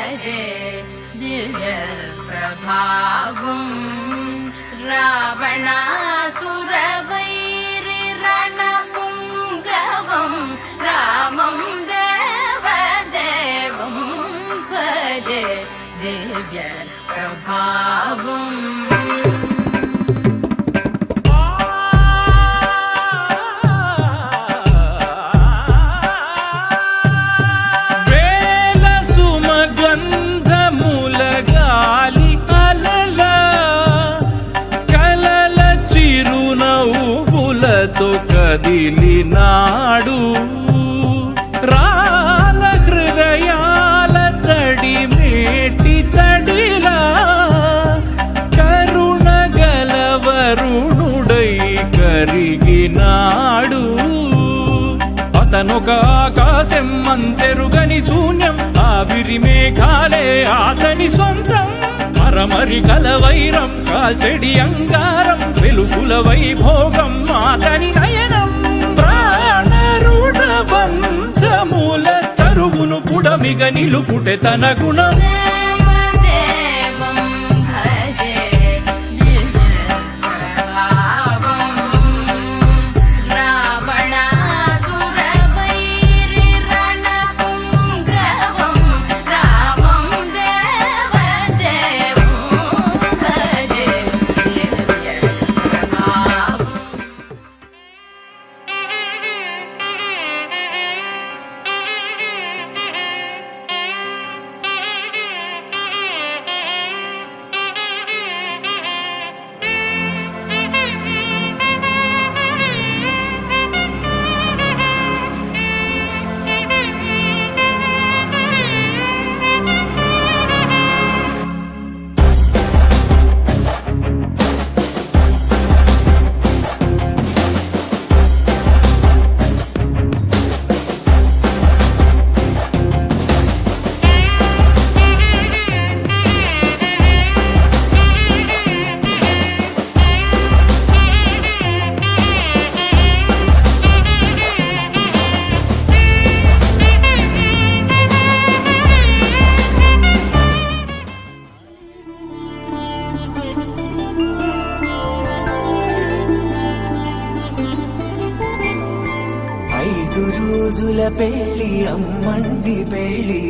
భజే దివ్య ప్రభావం రావణాసురవైరి రణపుంగవం రామం దేవదేవం భజే దివ్య ప్రభావం కదిలినాడు రాల హృదయాల తడి మేటి తడిలా కరుణ గలవరుణుడై కరిగినాడు అతనొక ఆకాశం అంతెరుగని శూన్యం ఆవిరి మేఘాలే అతని సొంతం మరమరి కలవైరం కాల్చెడి అంగారం వెలుగుల వైభోగం అతని నయనం ప్రాణరుణ బంధముల తరువును పుడమిగ నిలుపుటె తన గుణం రోజుల పెళ్ళి అమ్మండి పెళ్ళి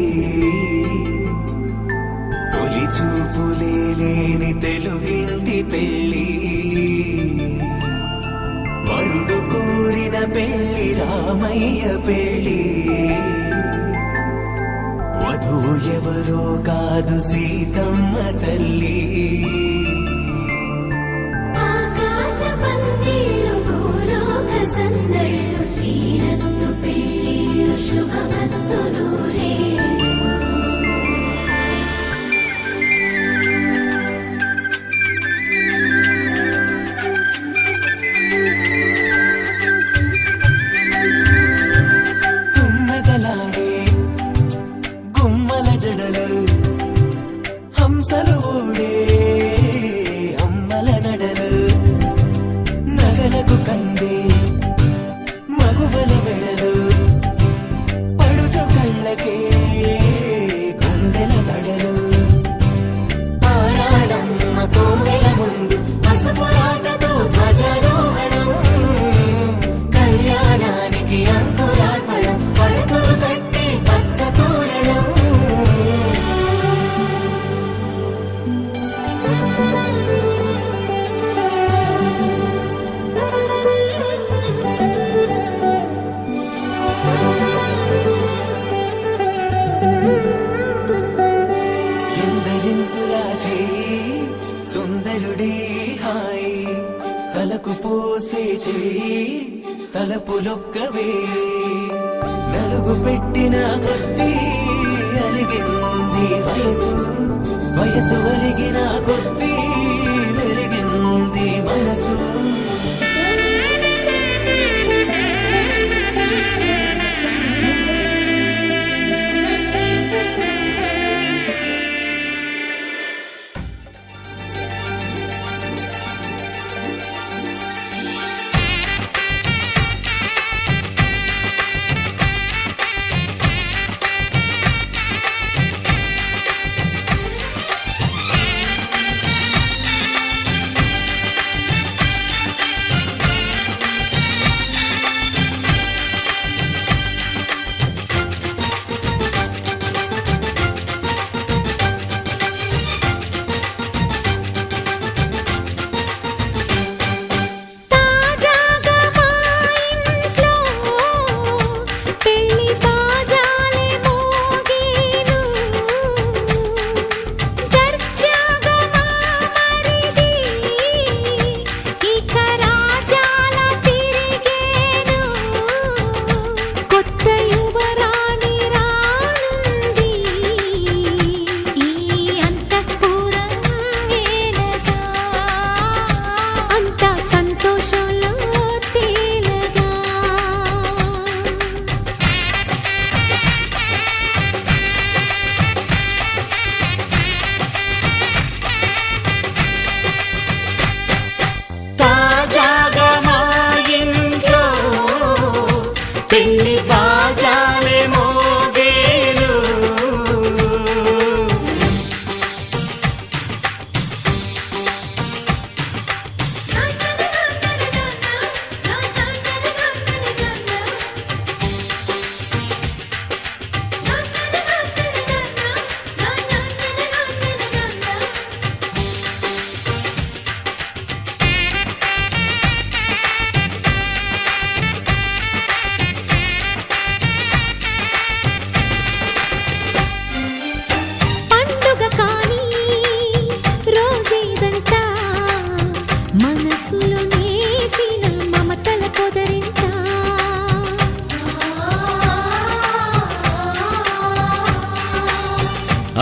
తొలి చూపులే లేని తెలుగింటి పెళ్ళి వరుడు కోరిన పెళ్ళి రామయ్య పెళ్ళి వధువు ఎవరో కాదు సీతమ్మ తల్లి శ్రీరస్తు పెళ్ళిళ్ళు శుభమస్తు నూరే తుమ్మెదలాగే గుమ్మల జడలు హంసలు ఊడే అమ్మల నడలు నగలకు కందే మగువల వెడలు పడుచు కళ్ళకే గుండెల తడలు పారాడమ్మ కోవెల ముందు పసుపు రాతతో ధ్వజారోహణం కళ్యాణానికి అంకురార్పణం పడుతులు కట్టి పచ్చ తోరణం సుందరుడే హాయ్ తలకు పోసే చేయి తలపులొక్కవే నలుగు పెట్టిన కొద్దీ అలిగింది వయసు వయసు ఒలిగిన కొద్దీ వెలిగింది మనసు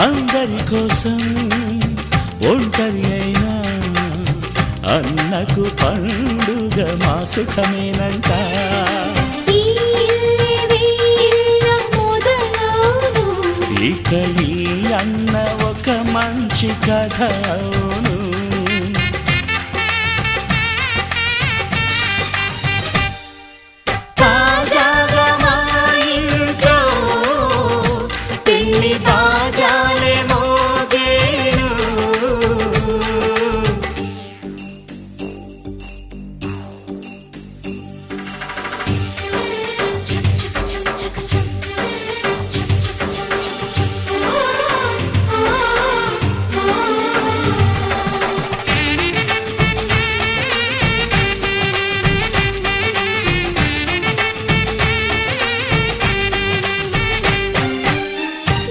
అందరి కోసం ఒంటరి అయినా అన్నకు పండుగ మా సుఖమేనంట. ఈ వీళ్ళ మొదలవును ఇక ఈ అన్న ఒక మంచి కథ అవును. తాజాగా మా ఇంట్లో పెళ్లి బాజాలే మోగేను.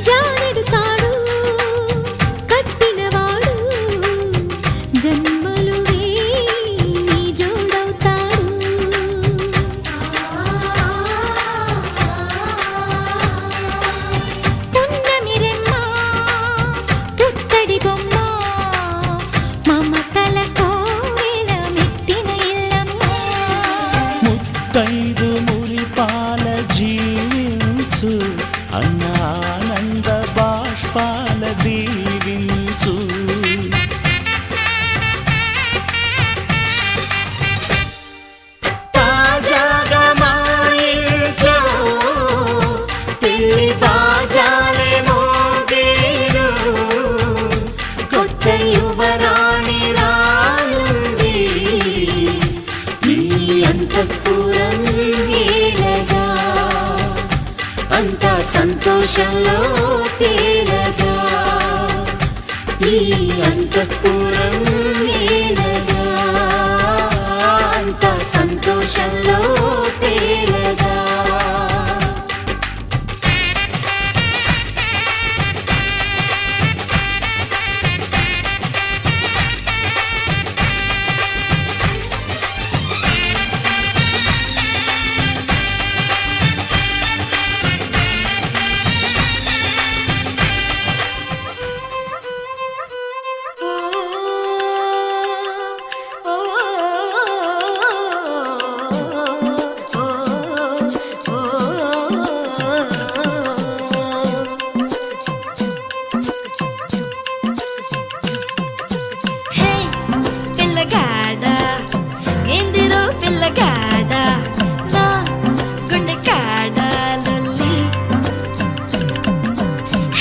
జానెడు తాడు కట్టినవాడు జన్మలు వేయి జోడవుతాడు. పున్నమి రెమ్మ పుత్తడి బొమ్మ మమతల కోవెల మెట్టిన ఇల్లమ్మ. ముత్తైదు మురిపాల జీవించు అన్న ఆనంద బాష్పాల దీవించు. తాజాగా మా ఇంట్లో పెళ్లి బాజాలే మోగేను. కొత్త యువరాణి రానుంది ఈ అంతఃపురం ఏలగా. అంతా సంతోషంలో తేలగా ఈ అంతఃపురం ఏలగా. అంతా సంతోషంలో తేలగా. హే పిల్లగాడ ఏందిరో పిల్లగాడ నా గుండె కాడ లొల్లి.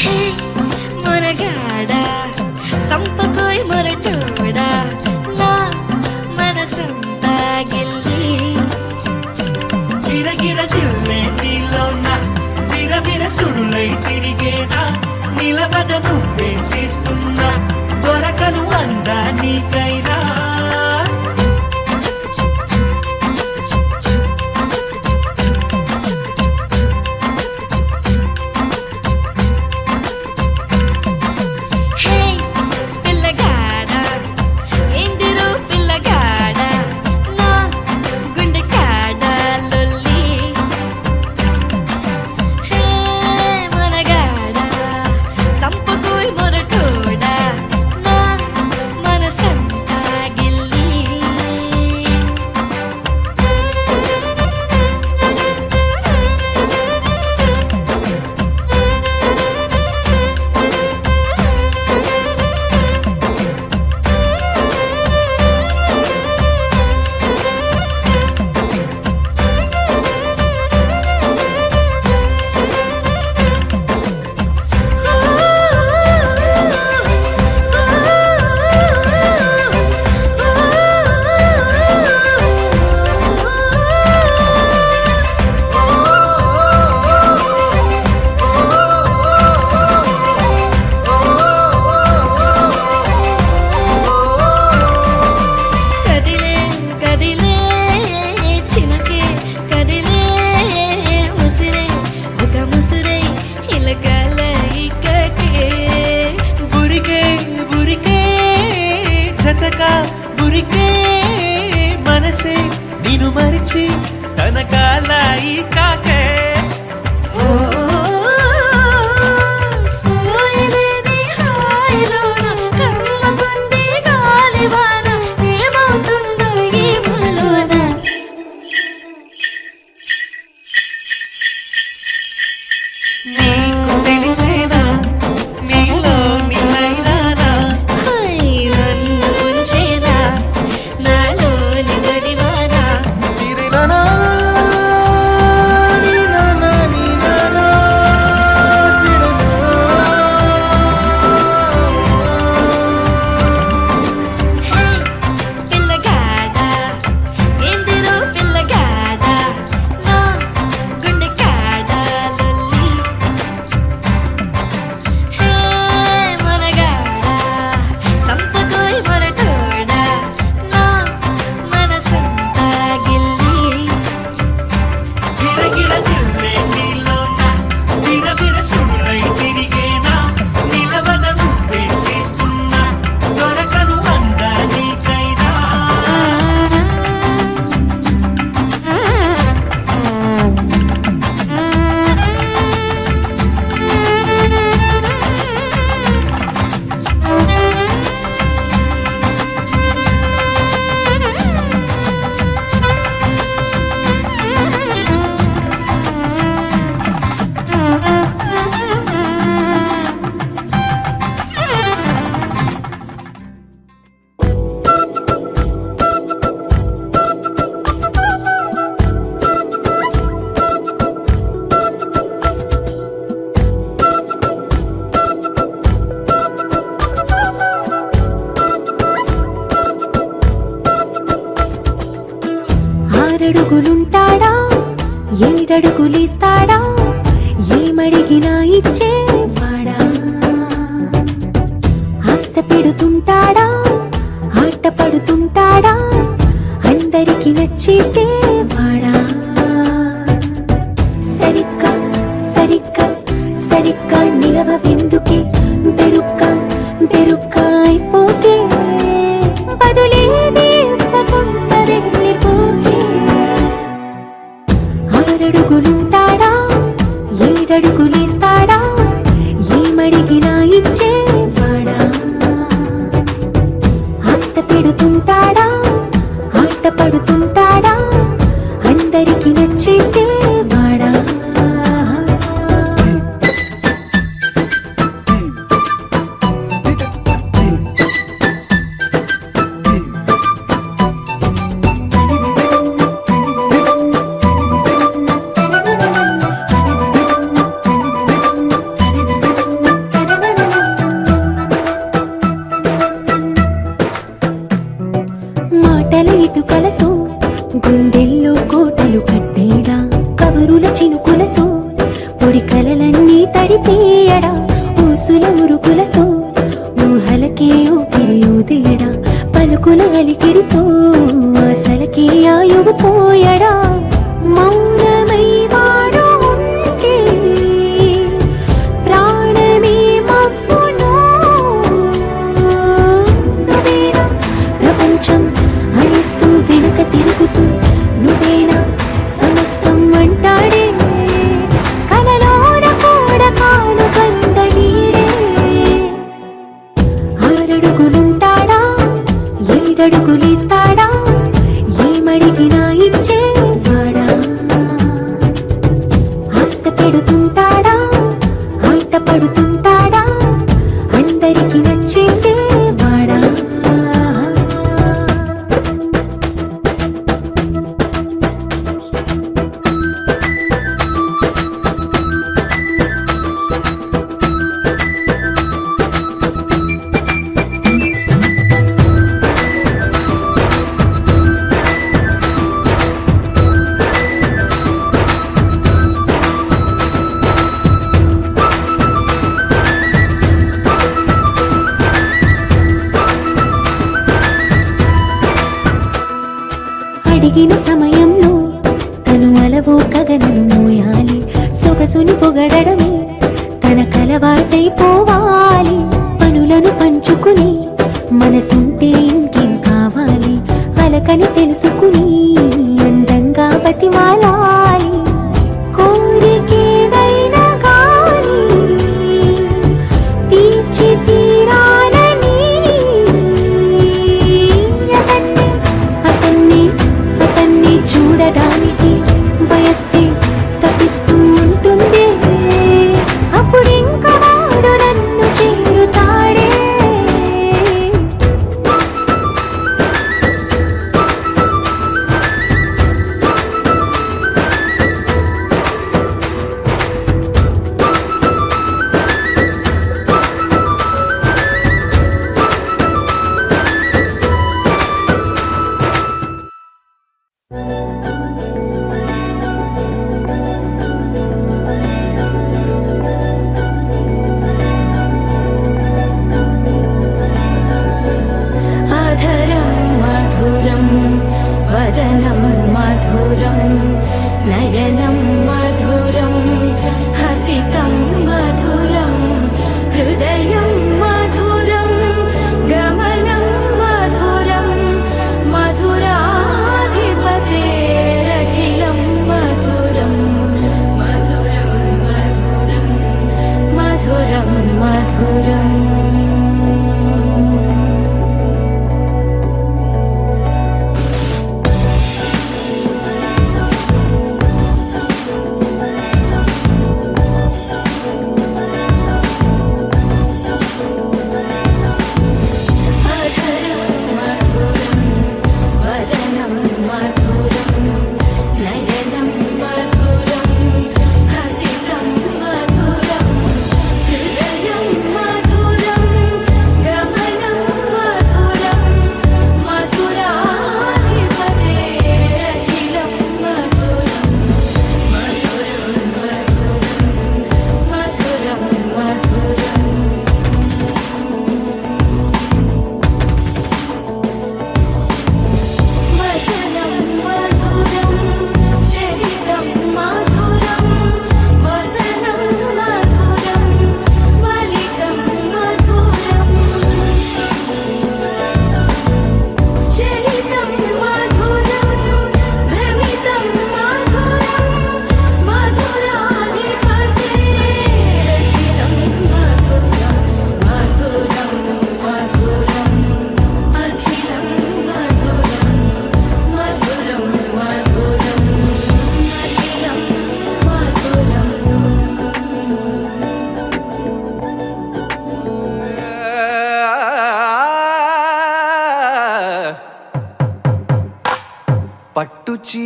హే మొరగాడ సంపకోయ్ మొరటోడా నా మనసంతా గిల్లి. గిరగిర జిల్లే నీలోన విరవిర సుడులై తిరిగేనా నిలబడ నువ్వే చేస్తున్నా దొరకను అందా నీకైనా. హే పిల్లగాడ ఏందిరో పిల్లగాడ నా గుండె కాడ లొల్లి. హే మొనగాడ సంపకోయ్ మొరటోడా నా మనసంతా గిల్లి. కదిలే కదిలే చినకే కదిలే ముసిరే ఒక ముసిరే ఇలకల ఇక్కకే. ఉరికే ఉరికే జతగా ఉరికే మనసే నిన్ను మరిచి తన కాలాయి కాకే. ఓ సోయలే నీకు తెలిసేనా నీలో నీలైనానా హై నన్ను ఉంచేనా నాలోని జడివానా తిరిలనా నీనానా నీనానా హే పిల్లగాడా ఎందిరో పిల్లగాడా నా గుండె కాడా లొల్లి హే మనగాడా సంపకోయ్ మొరటోడా నా మనసంతా గిల్లి గిరగిర తిల్లే నీలోనా విరవిర సుడులై తిరిగేనా నిలవన నువ్వే చేస్తున్నా దొరకను అందా నీకైనా ఆరడుగులుంటాడా ఏడడుగులిస్తాడా ఏమడిగినా ఇచ్చేవాడా ఆశ పెడుతుంటాడా ఆట పడుతుంటాడా అందరికి నచ్చేసేవాడా సరిగ్గా సరిగ్గా సరిగ్గా నిలవెందుకే బెరుక్క బెరుక్క అయిపోతే బదులేది ఇవ్వకుండా వెళ్ళిపోతే ఆరడుగులుంటాడా ఏడడుగులిస్తాడా ఏమడిగినా ఇచ్చేవాడా ఆశ పెడుతుంటాడా ఆట పడుతుంటాడా అందరికి నచ్చేసేవాడా మాటల ఇటుకలతో గుండెల్లో కోటలు కట్టేడా కవరుల చినుకులతో పొడి కలలన్నీ తడిపేయడా ఊసుల ఉరుకులతో ఊహలకే ఊపిరి ఊదేయడా పలుకుల అలికిడితో ఆశలకే ఆయువు పోయడా మౌనమై వాడు ఉంటే ప్రాణమే మబ్బునో నువ్వేనా ప్రపంచం అనిస్తూ వెనుక తిరుగుతూ నువ్వేనా సమస్తం అంటాడే కలలోన కూడా కాను కంద నీడే ఆరడుగులుంటాడా ఏడడుగులిస్తాడా ఏమడిగినా ఇచ్చేవాడా ఆశ పెడుతుంటాడా ఆట పడుతుంటాడా అందరికి నచ్చేసేవాడా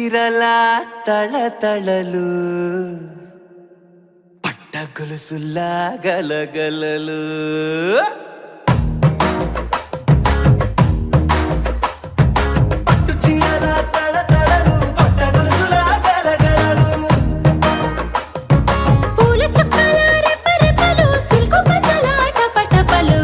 చీరల తళతళలు పట్ట గొలుసులా గలగలలు పట్టు చీరల తళతళలు పట్ట గొలుసులా గలగలలు పూల చుక్కల రెపరెపలు సిల్కు పచ్చల టపటపలు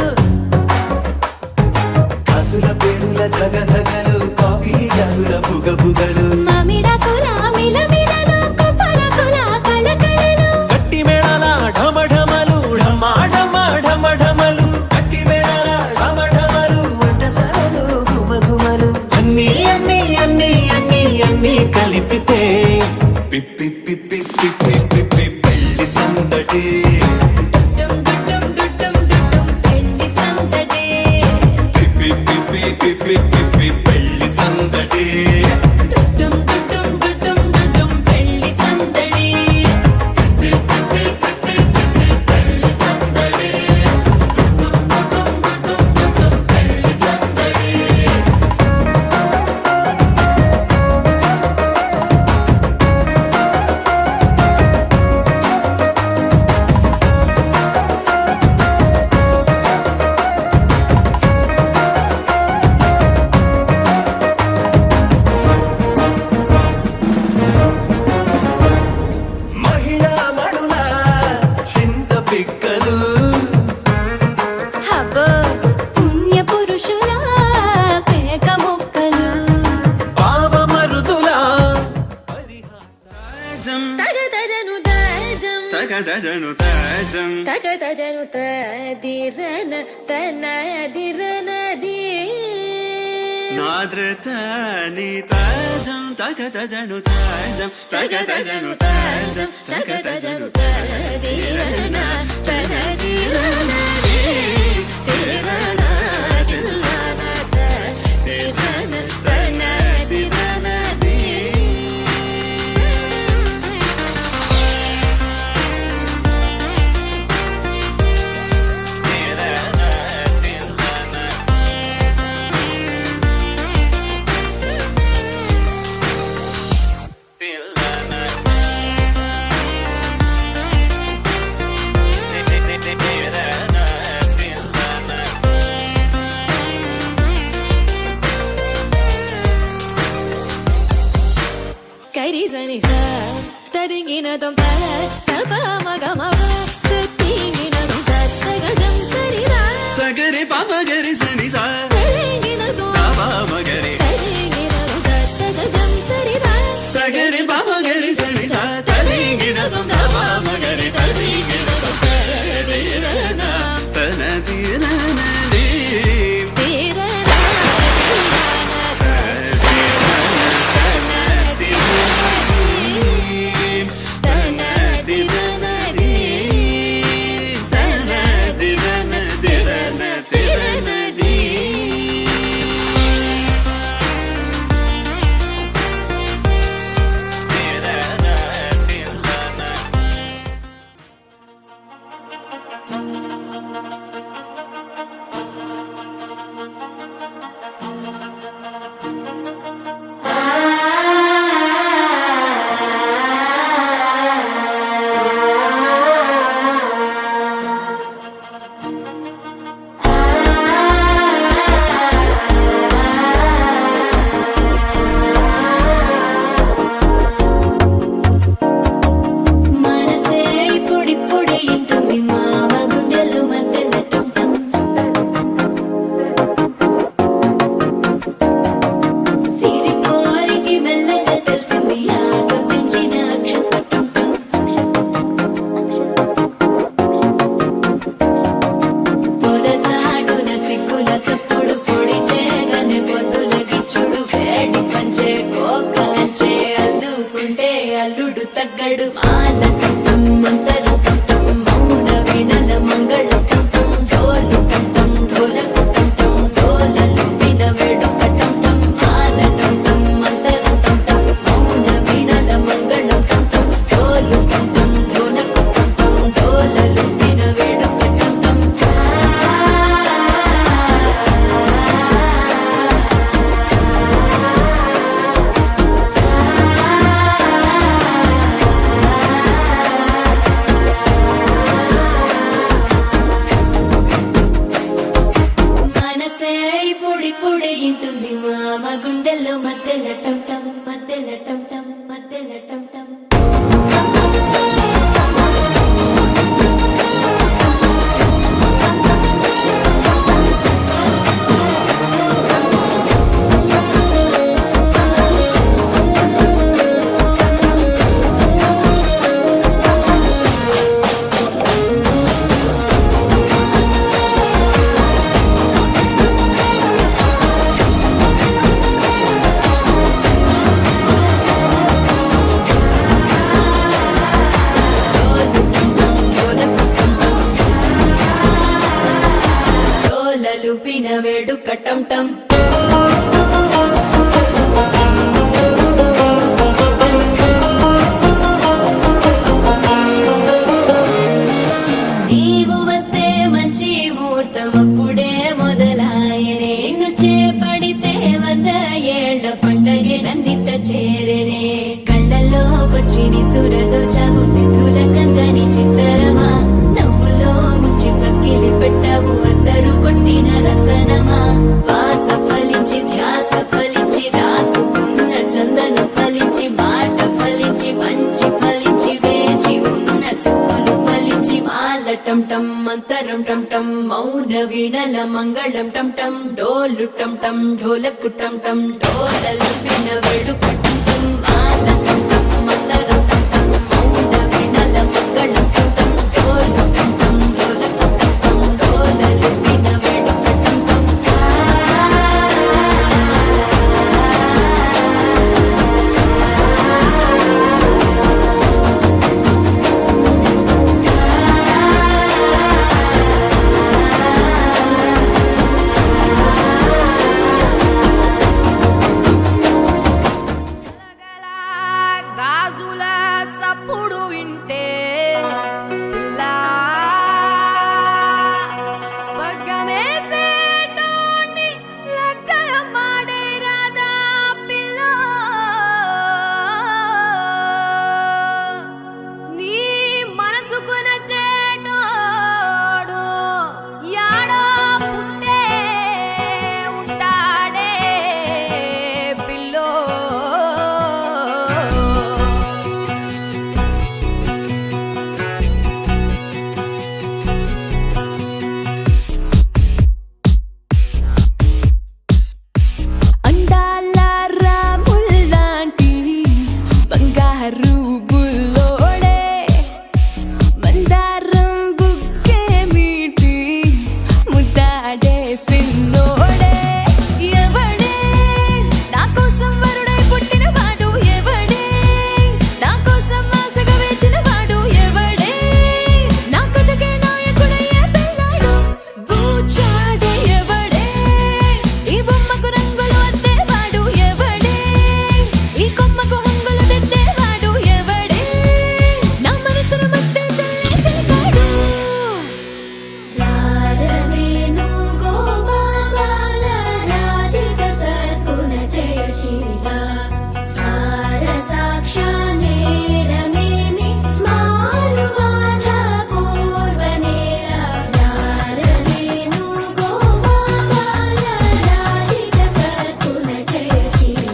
కాసుల పేరుల ధగధగలు కాఫీ గ్లాసుల బుగబుగలు మామిడాకుల మిలమిలలు కొబ్బరకుల కళకళలు గట్టి మేళాల ఢమఢమలు ఢమాఢమలు గట్టి మేళాల ఢమఢమలు వంటసాలలు గుమగుమలు అన్నీ అన్నీ అన్నీ అన్నీ అన్నీ కలిపితే పిప్పి పిప్పి పిప్పి పిప్పి పెళ్లి సందడి డుడ్డుం డుడ్డుం డుడ్డుం డుడ్డుం పెళ్లి సందడి పిప్పి పిప్పి పిప్పి పిప్పి పెళ్లి సందడి డుడ్డుం డుడ్డుం డుడ్డుం డుడ్డుం పెళ్లి సందడి పిప్పి పిప్పి పిప్పి పిప్పి పెళ్లి సందడి డుడ్డుం డుడ్డుం డుడ్డుం డుడ్డుం పెళ్లి సందడి మహిళా మణుల చింత పిక్కలు హబ్బో పుణ్య పురుషుల పేక ముక్కలు పావమరుదుల తగదజను దజం తగదజను తజం తగదజను తదిరన తనదిరనది నాద్రతని తజం తగదజను తజం తగదజను తజం తగదజను తదిరన తనదిరనది తిరన తిల్లన తదిరన తనదిరనది కరిజని స తదింగిన దొం తల తప మగమ తతింగిన దొం తగజం తరిరా సగరి పమగరి సని సా తలింగిన దొం మగరి తలింగిన దొం తగజం తరిరా సగరి పమగరి సని సా తలింగిన దొం మగరి తలింగిన దొం తరిరన తనదిరనది తిరన తిల్లన తనదిరనది వేడుక టం టం నీవు వస్తే మంచి ముహూర్తం అప్పుడే మొదలాయనే నిన్ను చేపడితే 100 ఏళ్ల పండగే నన్నిట్ట చేరేనే కళ్ళల్లోకొచ్చి నిద్దురదోచావు సిద్ధుల కందని చిత్తరమా నవ్వులో ముంచి చక్కిలి పెట్టావు అద్దరు కొట్టిన రతనమా శ్వాస ఫలించి ధ్యాస ఫలించి రాసుకున్న చందనం ఫలించి మాట ఫలించి మంచి ఫలించి వేచి ఉన్న చూపులు ఫలించి మాల టం టం మంతరం టం టం మౌన వీణల మంగళం టం టం డోలు టం టం ఢోలకు టం టం డోలలు విన వేడుక టం టం మాల టం టం మంతరం టం టం మౌన వీణల మంగళం టం టం డోలు టం టం ఢోలకు టం టం డోలలు విన వేడుక టం టం గాజుల సప్పుడు వింటే పిల్లా బగ్గమేసేటోని లగ్గయ మాడే రాదా పిల్లో నీ మనసుకు నచ్చేటోడు యాడో పుట్టే ఉంటాడే పిల్లో అందాల రాముల్లాంటి బంగారు బుల్లోడే మందారం బుక్కే మీటి ముద్దాడే సిన్నోడే ఎవడే నా కోసం వరుడై పుట్టిన వాడు ఎవడే నా కోసం ఆశగా వేచిన వాడు ఎవడే నా కథకే నాయకుడయ్యే పిల్లాడు బూచాడే ఎవడే ఈ బొమ్మకు రంగులు అద్దేవాడు ఎవడే ఈ కొమ్మకు హంగులు దిద్దేవాడు ఎవడే నా మనసును మత్తే చల్లే చిలికాడు రారవేణు గోపాల రాజిత సద్గుణ జయశీల సార సాక్షానేరమేని మారు బాధ పూర్వనేల రారవేణు గోపాల రాజిత సద్గుణ Jayasheela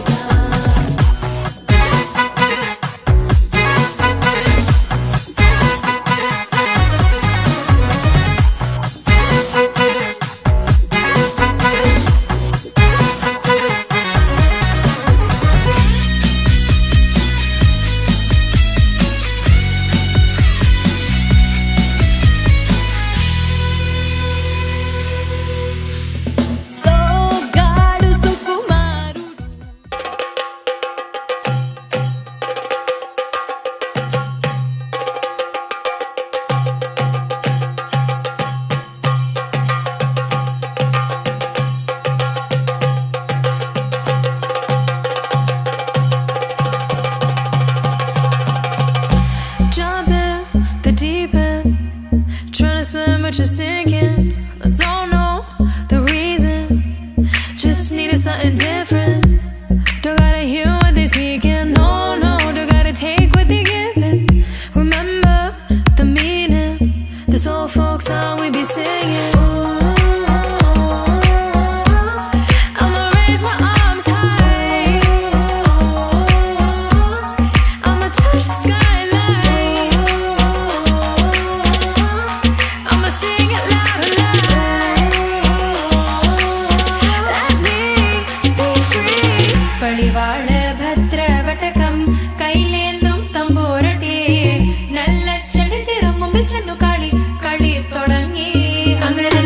సోగాడు సుకుమారుడు Jump in the deep end, trying to swim but you're sinking. I don't know the reason, just needed something different. Don't gotta hear what they speaking, no, no, don't gotta take what they giving. Remember the meaning, this old folk song we be singing. I'ma raise my arms high, I'ma touch the skyline, I'ma sing it loud and loud. Let me be free. പടിവാള ഭദ്രവടകം കൈലേന്തും തമ്പൂരട്ടി നല്ല ചെടി തിരുമുമ്പിൽ ചെന്നു കളി കളി തുടങ്ങി അങ്ങനെ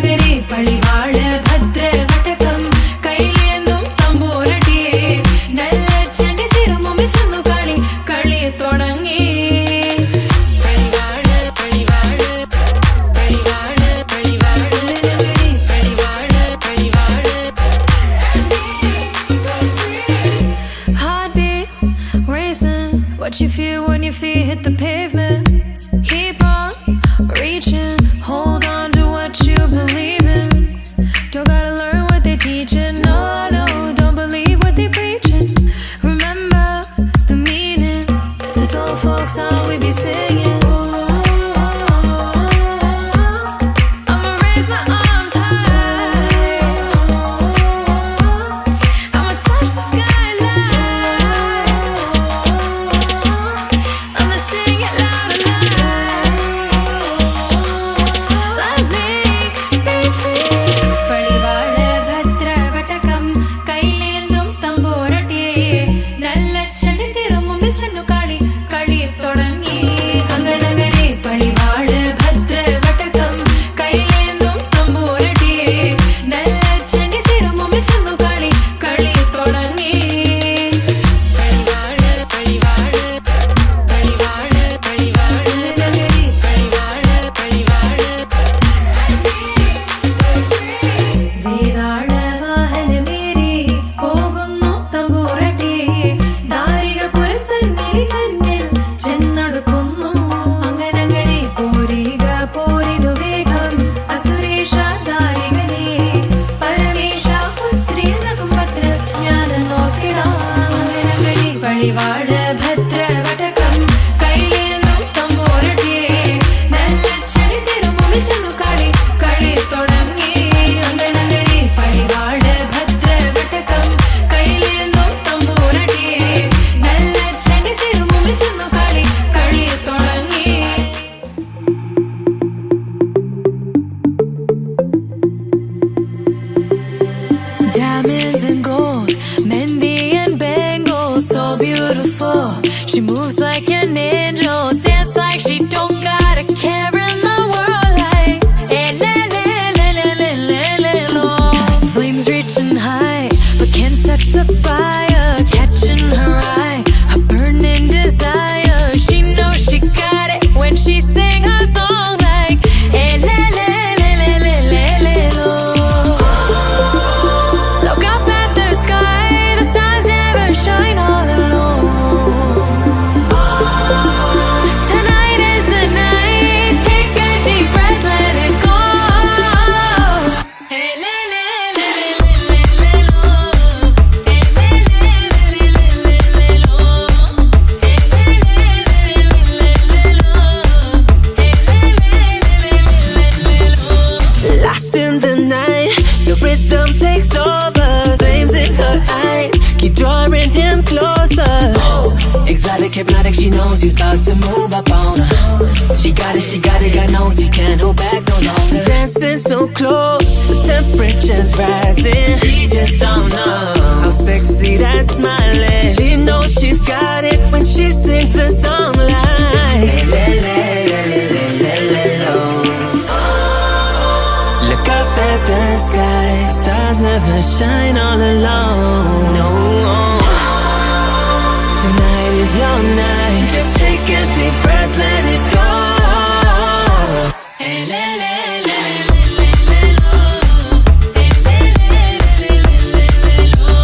പടിവാഴ ഭദ്രവടകം കൈലേന്തും തമ്പൂരട്ടി നല്ല ചെടി തിരുമുമ്പിൽ ചെന്നു കളി കളി തുടങ്ങി അങ്കണങ്ങടി പടിവാഴ ഭദ്രവടകം കൈലേന്തും തമ്പൂരട്ടി നല്ല ചെടി തിരുമുമ്പിൽ ചെന്നു കളി കളി തുടങ്ങി. Diamonds and gold, Mendy and bangles, so beautiful. She moves like an angel, dance like she don't got a care in the world. Like, eh, la, la, la, la, la, la, la, la. Flames reaching high, but can't touch the fire, catching her eye, a burning desire. She knows she got it when she sing her song. Like, eh, la, la, la, la, la, la, la, la. Look up at the sky, the stars never shine all alone. Tonight is the night, take a deep breath, let it go. Hey, la, la, la, la, la, la, la. Hey, la, la, la, la, la, la, la. Hey, la, la, la, la, la, la. Hey, la, la, la, la, la, la. Lost in the night, the rhythm takes over. Flames in her eyes, keep drawing him closer. Exotic, hypnotic, she knows he's about to move up on her. She got it, God knows he can't hold back no longer. Dancing so close, the temperature's rising. She just don't know how sexy that smile is. She knows she's got it when she sings the song like le, le, le, le, le, le, le. Look up at the sky, stars never shine all alone. No, tonight is your night. Just take a deep breath, let it go. Hey, la, la, la, la, la, la, la. Hey, la, la, la, la, la, la, la.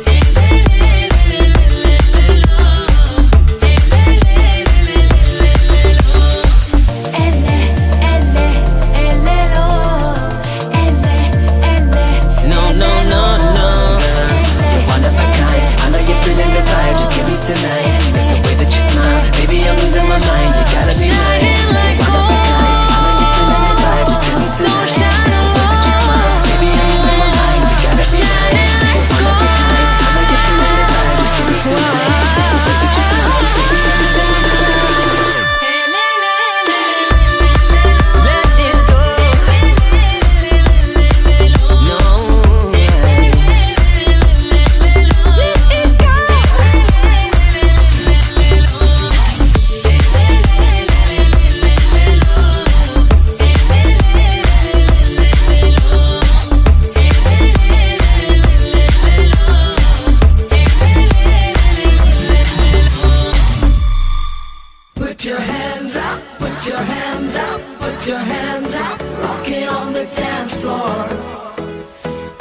Hey, la, la, la, la, la, la. Hey, la, la, la, la, la, la. Elle, elle, lo. Elle, elle. No, no, no, no. You're one of a kind. I know you're feeling the vibe. Just give me tonight. It's the way that you smile. Baby, I'm losing my mind. You gotta be mine. Shining like You're one of a kind. I know you're feeling the vibe. Just give me tonight. It's the way that you smile. Baby, I'm losing my mind. You gotta be mine. shining like You're one of a kind. I know you're feeling the vibe. Just give me tonight. It's the way that you smile. Hey, la, la, la, la, la, la. Let it go. No. Put your hands up, put your hands up, put your hands up, rock it on the dance floor.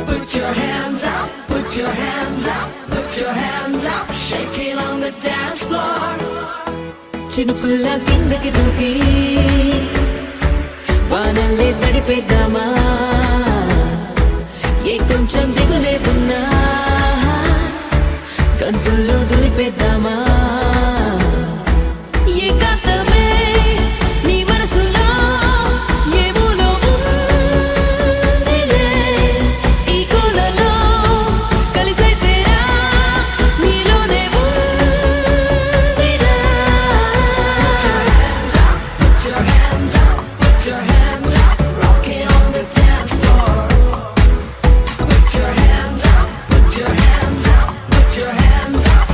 Put your hands up, put your hands up, put your hands up, shake it on the dance floor. చినుకుల్లా కిందకి దూకి వానల్లే తడిపేద్దామా ఏ కొంచెం దిగులే ఉన్నా గంతుల్లో దులిపేద్దామా ఏకాంతమే నీ మనసులో ఏ మూలో ఉందిలే ఈ కోలలో కలిసైతేరా నీలోనే ఉందిరా Put your hands up, put your hands up, rock it on the dance floor. Put your hands up, put your hands up, put your hands up,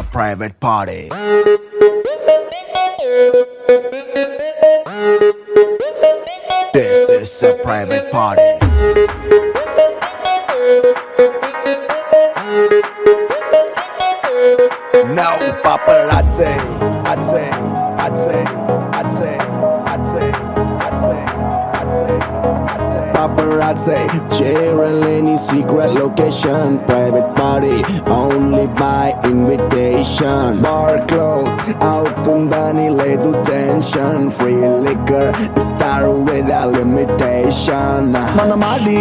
a private party. This is a private party. No paparazzi. I'd say. Paparazzi, cheering any secret location. Private party, only by invitation. Bar closed, out undani ledu tension. Free liquor, star without limitation. Manam adi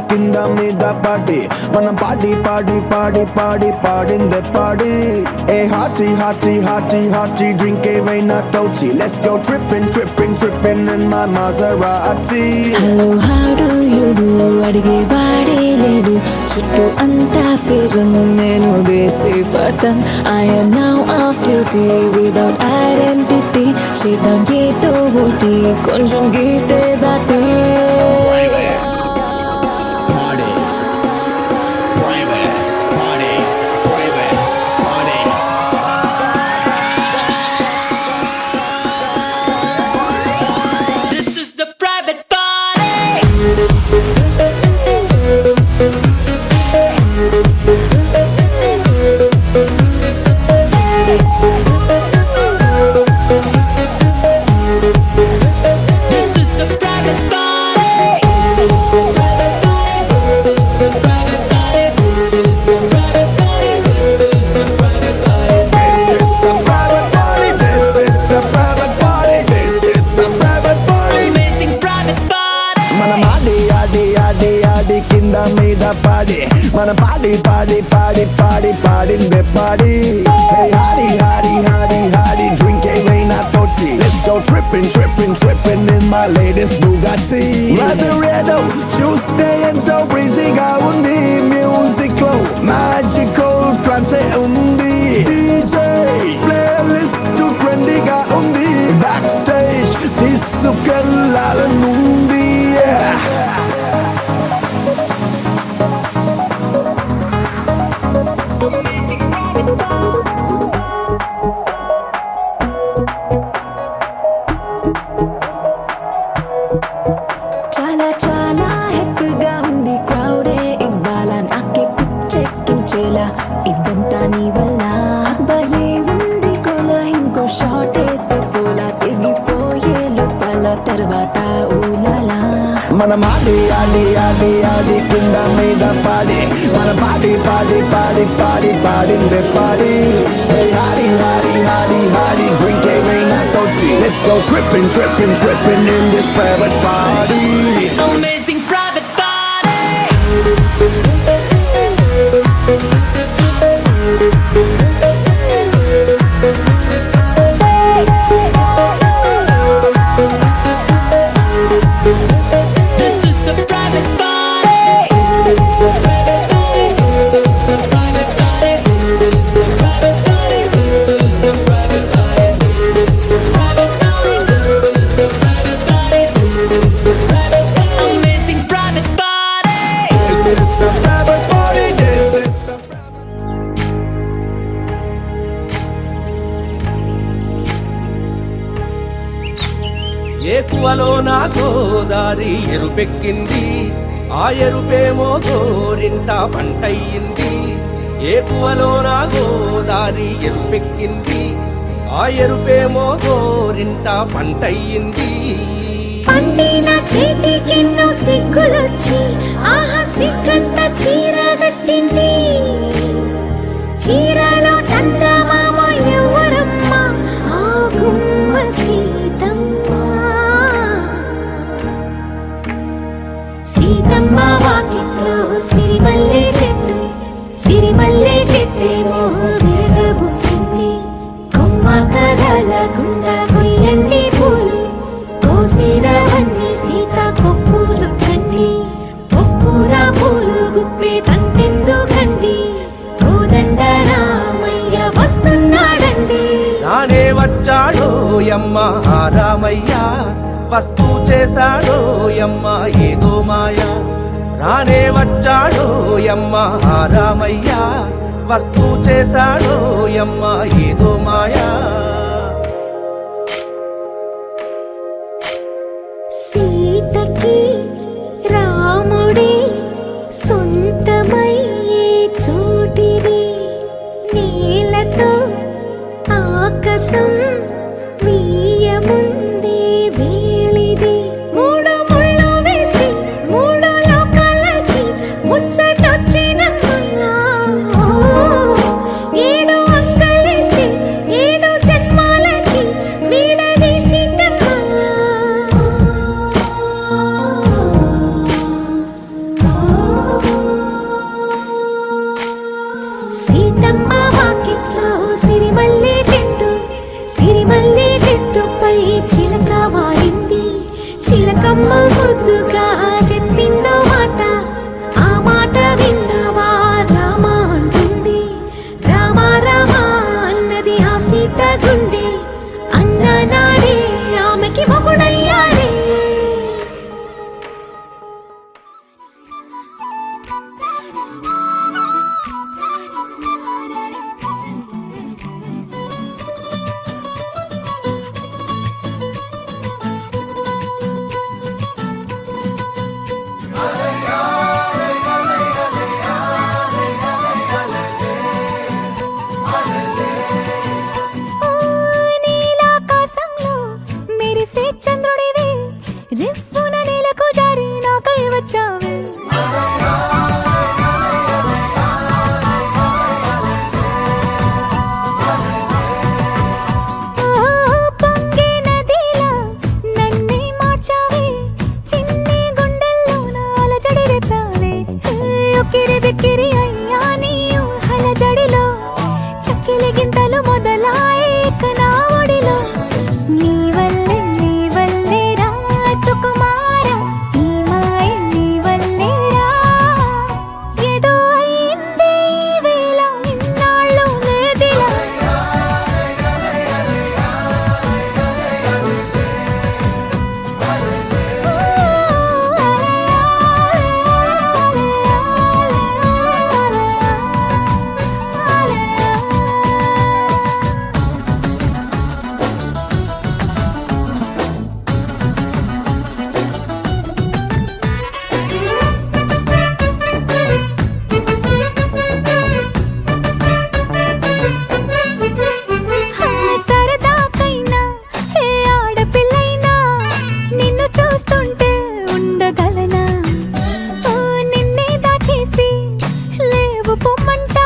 kinda mida party. Manam party in the party. Hey hearty, drink a veina tochi. Let's go tripping in my Maserati. Hello how do you do అడిగే వాడే లేడు చుట్టూ అంతా ఫిరంగ్ నేను దేశీ పతంగ్ I'm now off duty without identity చేద్దాం ఏదో ఒకటి కొంచెం గీతే దాటి Mana party in the party. Hey hardy, drink a veina tochi. Let's go tripping in my latest Bugatti. Maserati, Tuesday and breezy ga undi. Music low, magical trance undi. DJ playlist to trendy ga undi. Backstage, tisukellala nundi. చాలా హ్యాపీగా ఉంది క్రౌడే ఇవ్వాల నాకే పిచ్చెక్కించేలా ఇదంతా నీ వల్ల అబ్బాయే ఉంది కోలా ఇంకో షాట్ వేస్తే పోలా తెగిపోయే లోపల తర్వాత ఊలాలా మనం ఆడి కింద మీద పాడి మన పాడి in the party. Hey hardy, drink a veina tochi. Let's go tripping in this private party. Amazing private party. This is a private party. Amazing private party. This is a private party. This is a ఏకువలో నా గోదారి ఎరుపెక్కింది ఆ ఎరుపేమో గోరింట పంటయ్యింది ఏకువలో నా గోదారి ఎరుపెక్కింది ఆ ఎరుపేమో గోరింట పంటయ్యింది పండిన చేతికెన్నో సిగ్గులొచ్చి ఆహా సిగ్గంత చీర కట్టింది చీరలో చందమామ ఎవరమ్మ ఆ గుమ్మ సీతమ్మ వాకిట్లో సిరిమల్లె చెట్టేమో విరగబూసింది కొమ్మ కదలకుండా కొయ్యండి పూలు కోసిరవన్నీ సీత కొప్పు చుట్టండి కొప్పున పూలు గుప్పే తంతెందుకండి కోదండ రామయ్య వస్తున్నాడండి రానే వచ్చాడో యమ్మ రామయ్య వస్తూ చేశాడో యమ్మ ఏదో మాయ రానే వచ్చాడో యమ్మ రామయ్య వస్తూ చేశాడో యమ్మ ఏదో మాయా. సీతకి రాముడే సొంతమయ్యే చోటిది, నేలతో ఆకాశం వీయముందే వేళిది. మూడు ముళ్ళు వేస్తే మూడు లోకాలకి ముచ్చటొచ్చినమ్మా. ఏడు అంకలేస్తే ఏడు జన్మాలకి వీడదీసిందమ్మా. సీతమ్మ వాకిట్లో సిరిమల్లె చెట్టు, సిరిమల్లె చెట్టుపై చిలక వాలింది. చిలకమ్మ ముద్దుగా చెప్పిందో మాట, ఆ మాట విన్నవా రామ అంటుంది. రామ రామ అన్నది ఆ సీత గుండె, అన్న నాడే ఆమెకి మొగుడయ్యాడే. నీలాకాశంలో మెరిసే చంద్రుడివే, రివ్వున నేలకు జారి నాకై వచ్చావే. పొంగే నదిలా నన్నే మార్చావే, చిన్ని గుండెల్లో నాలజడి రేపావే. ఉక్కిరి బిక్కిరి అయ్యా నీ ఊహల జడిలో, చక్కిలి గింతలు మొదలాయి ఇక నా ఒడిలో. నీ వల్లే రా సుకుమార, నీ మాయ నీ వల్లే రా. ఏదో అయింది ఈ వేళ, ఇన్నాళ్ళు లేదిలా. సరదాకైనా ఏ ఆడపిల్లైనా నిన్ను చూస్తుంటే ఉండగలనా. నిన్నే దాచేసి లేవు పొమ్మంట,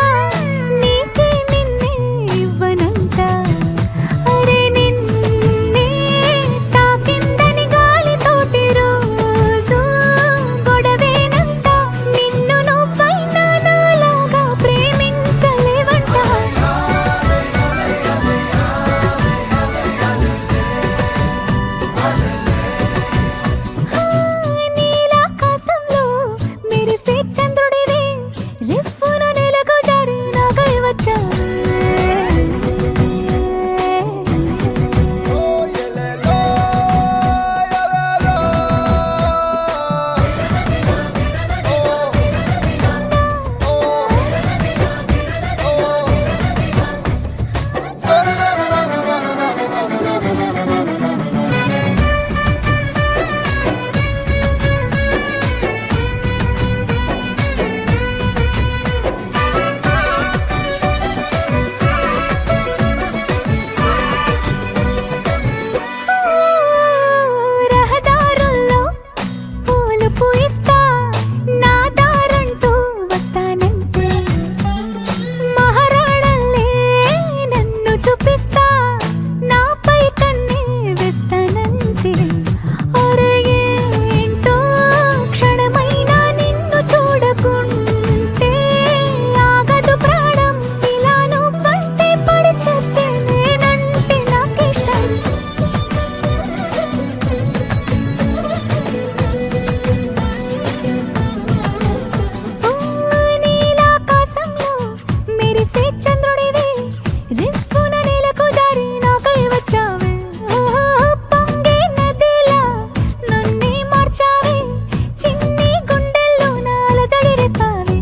నీకే నిన్నే ఇవ్వనంట. అరే నిన్నే తాకిందని గాలితోటి రోజు గొడవేనంట. నిన్ను నువ్వైనా నాలాగా ప్రేమించలేవంట. నీలాకాశంలో మెరిసే చంద్రుడివే, రివ్వున నేలకు జారి నాకై వచ్చావే. రహదారుల్లో పూలు పూయిస్తా, నా దారంటూ వస్తానంటే. మహారాణల్లే నన్ను చూపిస్తా, నాపై కన్నే వేస్తానంతే. అరే ఏంటో క్షణమైనా నిన్ను చూడకుంటే ఆగదు ప్రాణం. ఇలా నువ్వంటే పడి చచ్చే నేనంటే నాకిష్టం. నీలాకాశంలో మెరిసే చంద్రుడివే, రివ్వున నేలకు జారి నాకై వచ్చావే. పొంగే నదిలా నన్నే మార్చావే, చిన్ని గుండెల్లో నాలజడి రేపావే.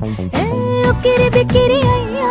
ఉక్కిరి బిక్కిరి అయ్యా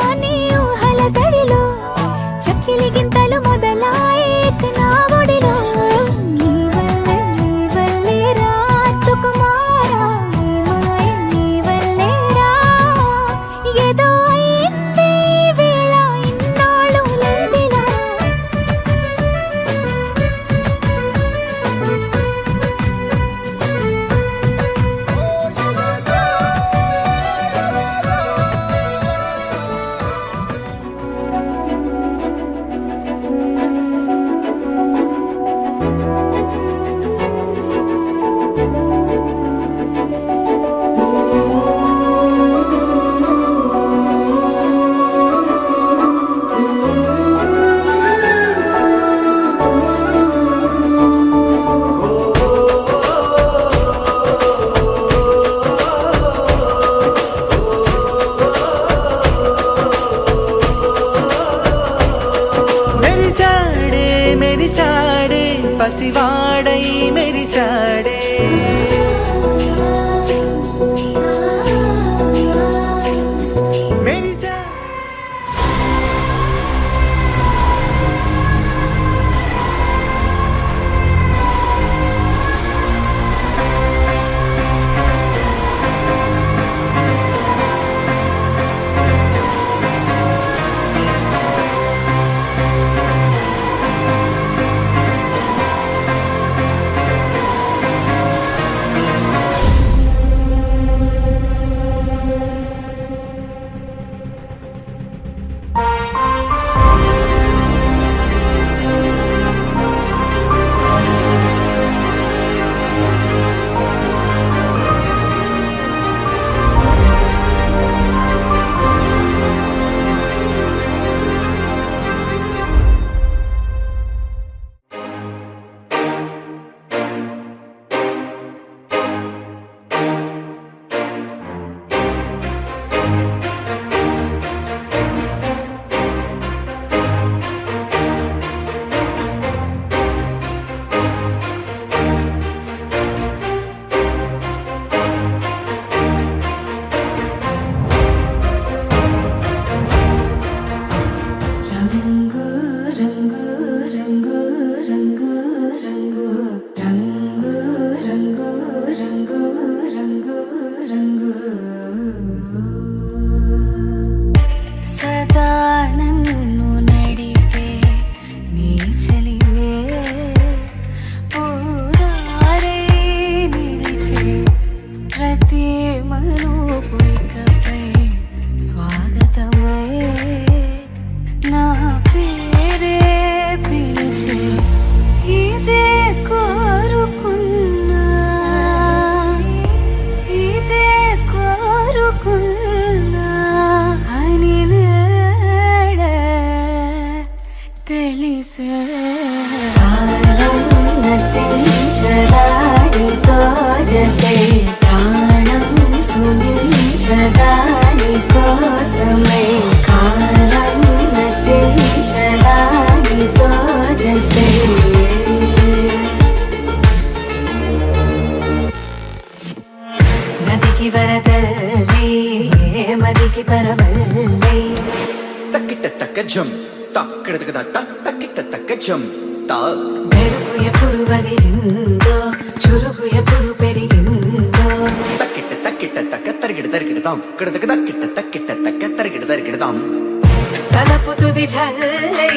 ఉన్నా అని నేడే తెలిసే కాలం నటించదానితో జతే ప్రాణం సుమించదాని కోసమై కాలం నటించదానితో జతే నదికి వరదల్లి మదికి పరవల్లి తక్కిట తక్క జం తక్కిట తక్కిట తక్క జం తా మెరుపు ఎప్పుడు వదిలిందో చురుకు ఎప్పుడు పెరిగిందో తక్కిట తక్కిట తక్క తరిగిడ తరిగిడతాం ఇక్కడ తక్కిట తక్కిట తక్క తరిగిడ తరిగిడతాం తలపు తుది జల్లై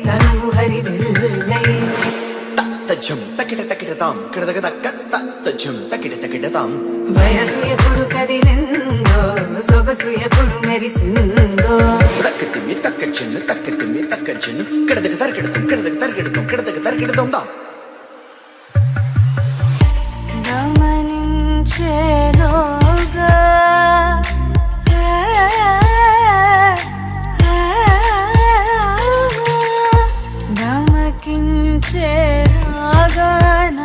తనువు హరివిల్లై తజ్జం తక్కిట తక్కిడతాం ఇక్కడ తక్క తజ్జం తక్కిట తక్కిడతాం వయసు ఎప్పుడు కదిలిందో సొగసు ఎప్పుడు మెరిసిందో తక్కతిమ్మి తక్కజ్జను తక్కతిమ్మి తక్కజ్జను కిడదక తరిగిడతాం కిడదక తరిగిడతాం కిడదక తరిగిడతాం దా గమనించేలోగా గమకించేలాగాన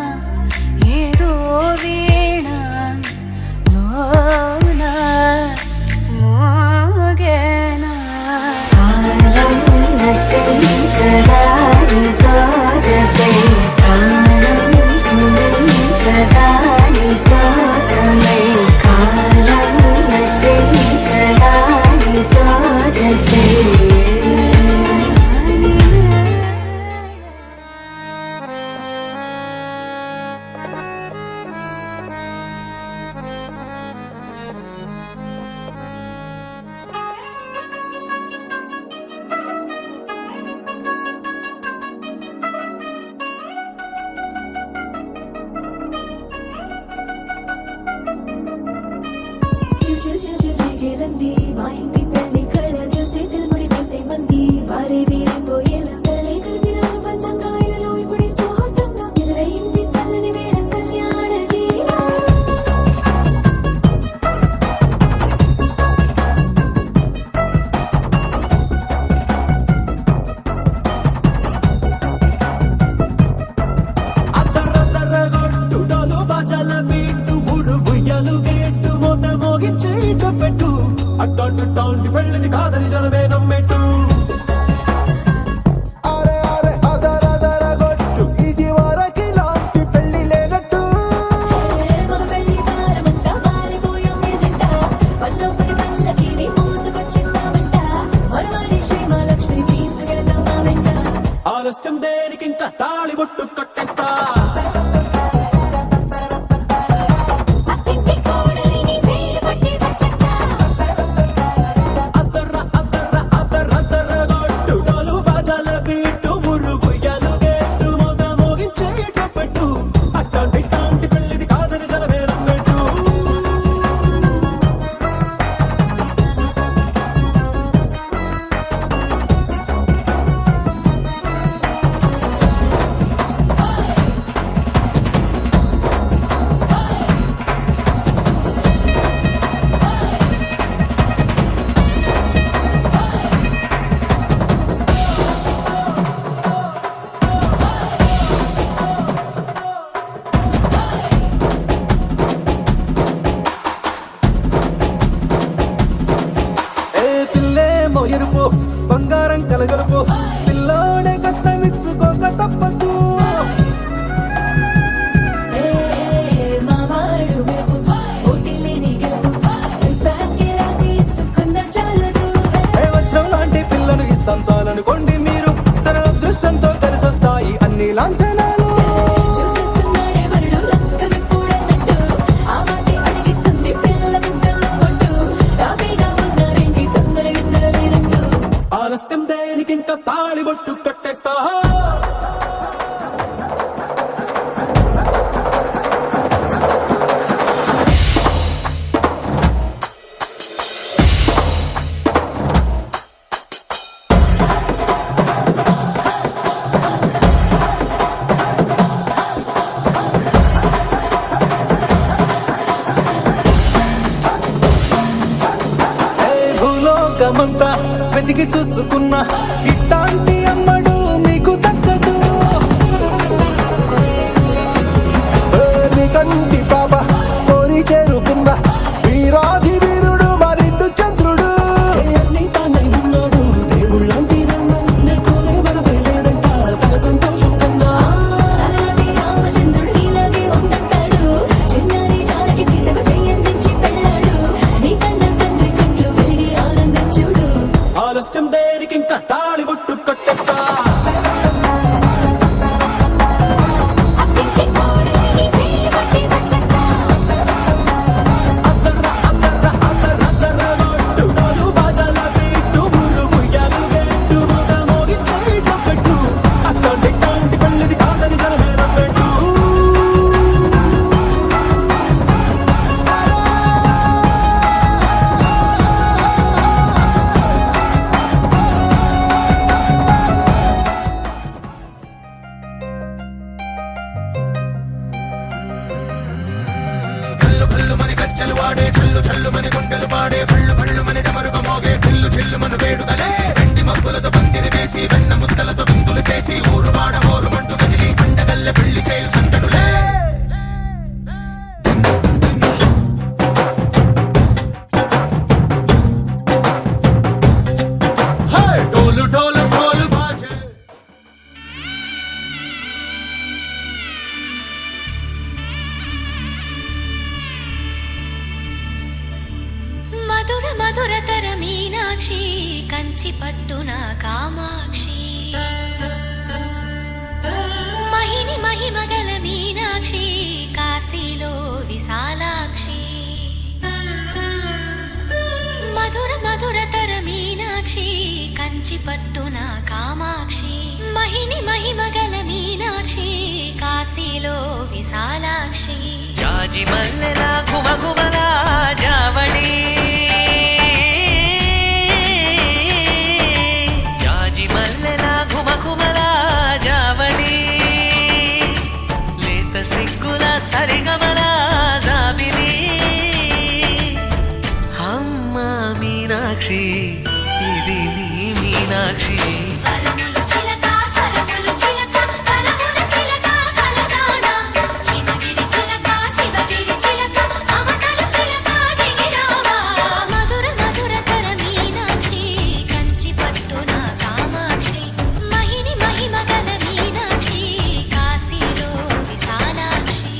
ఏదో వీణ లోన మోగేనా కాలం నటించడానితో జతే ప్రాణం సుమించడాని కోసమై కాలం నటించడానితో జతే చిగిలంది మా ఇంటి పెళ్లి కళలు చేతులు ముడి వేసే మంది వారే వీరిపోయేలా తల్లి కలిపినాను పంచంగాయలలో ఇప్పుడు సౌహార్దంగా ఎదురైంది చల్లని వేళ కళ్యాణ గీలా అద్దరద్దరగొట్టుడలు బజల బీటు ఉరుబుయ్యలు గేటు మొత మోగించేట పెట్టు అట్టాంటి టాంటి పెళ్ళిది కాదని జనమే నమ్మెట్టు అరే అరే అదరదరగొట్టు ఇది వరకి లాంటి పెళ్లి లేనట్టు మగ పెళ్లి వారమంతా వారిపోయాం విడిదింట పల్లో పని పల్లకిని మోసుకొచ్చేస్తామంట మరవాడి శ్రీమహాలక్ష్మిని తీసుకెళ్తాం మా వెంట ఆలస్యం దేనికి ఇంకా తాళి బొట్టు కట్టేస్తా అత్తింటి కోడలిని వేలు పట్టి వచ్చేస్తా అద్దరద్దరగొట్టుడలు బజల బీటు ఉరుబుయ్యలు గేటు మొత మోగించేట పెట్టు అట్టాంటి టాంటి పెళ్ళిది కాదని జనమే నమ్మెట్టు ఏ పిల్లేమో ఎరుపు బంగారం కలగలుపు పిల్లోడే కట్టమిచ్చుకోక తప్పదు మా వాడు మెరుపు ఓటిల్లేని గెలుపు సెన్సార్కి రాసి ఇచ్చుకున్న చాలదు ఏ వచ్చం లాంటి పిల్లను ఇస్తాం చాలనుకోండి మీరు తన అదృష్టంతో కలిసొస్తాయి అన్ని లాంఛనాలు చూసేస్తున్నాడే వరుడు లక్కమెప్పుడన్నట్టు ఆ మాటే అడిగిస్తుంది పిల్ల ముగ్గల్లో ఒట్టు రాబీగా ఉన్నారేంటి తొందర విందర లేనట్టు ఆలస్యం దేనికి ఇంకా తాళి బొట్టు కట్టేస్తా లోకమంతా వెతికి చూసుకున్నా ఇట్లాంటి అమ్మడు మీకు దక్కదు నీ కంటి పాప కోరి చేరుకున్నా వీరాధి వీరుడు మరిండు చంద్రుడు అన్ని తానై ఉన్నాడు దేవుళ్ళంటి నన్ను నే కోరే వరమే లేడంట తన సంతోషం కన్నా అలాంటి రామచంద్రుడు నీలాగే ఉండంటాడు చిన్నారి జానకి సీతకు చెయ్యందించి పెళ్ళాడు నీ కన్న తండ్రి కంట్లో వెలిగి ఆనందించుడు ఆలస్యం దేనికి ఇంకా తాళి బుట్టు కట్టేస్తా అత్తింటి కోడలిని వేలు పట్టి వచ్చేస్తా మధుర మధురతర మీనాక్షి కంచి పట్టున కామాక్షి మహిని మహిమగల మీనాక్షి కాశీలో విశాలాక్షి మధుర మధురతర మీనాక్షి కంచి పట్టున కామాక్షి మహిని మహిమగల మీనాక్షి కాశీలో విశాలాక్షి జాజి మల్లెలా కుమకుమలా జావళి జాజి మల్లెలా కుమకుమలా జావళి లేత సిగ్గుల సరిగమల జాబిలి అమ్మ మీనాక్షి ఇది నీ మీనాక్షి వరములు చిలక స్వరములు చిలక కరమున చిలక కలదానా హిమగిరి చిలక శివగిరి చిలక అవతల చిలక దిగిరావా మధుర మధురతర మీనాక్షి కంచి పట్టున కామాక్షి మహిని మహిమగల మీనాక్షి కాశీలో విశాలాక్షి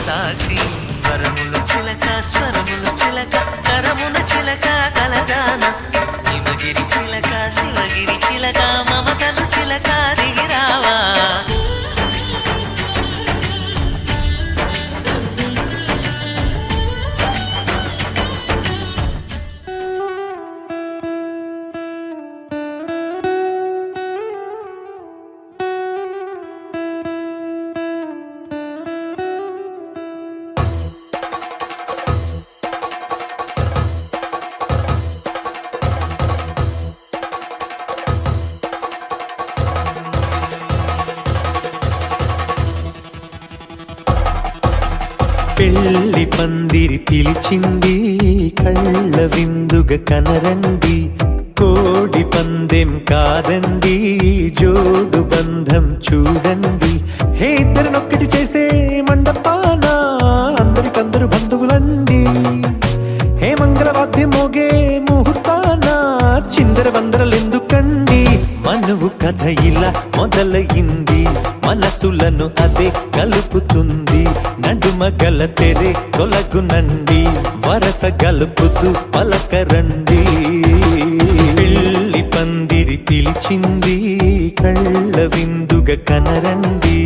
సాక్షి వరములు చిలక స్వరములు చిలక కరమున చిలక కలదాన హిమగిరి చిలక శివగిరి చిలక మమతలు చిలక దిగిరావా పెళ్లి పందిరి పిలిచింది కళ్ళ విందుగ కనరండి కోడి పందెం కాదండి జోడు బంధం చూడండి హే ఇద్దరినొక్కటి చేసే మండపాన అందరికందరు బంధువులండి హే మంగళవాద్యం మోగే ముహూర్తాన చిందర వందరలెందుకండి మనువు కథ ఇలా మొదలయింది మనసులను అదే కలుపుతుంది నడుమ గల తెరే తొలగునండి వరస గలుపుతూ పలకరండి పెళ్లి పందిరి పిలిచింది కళ్ళ విందుగా కనరండి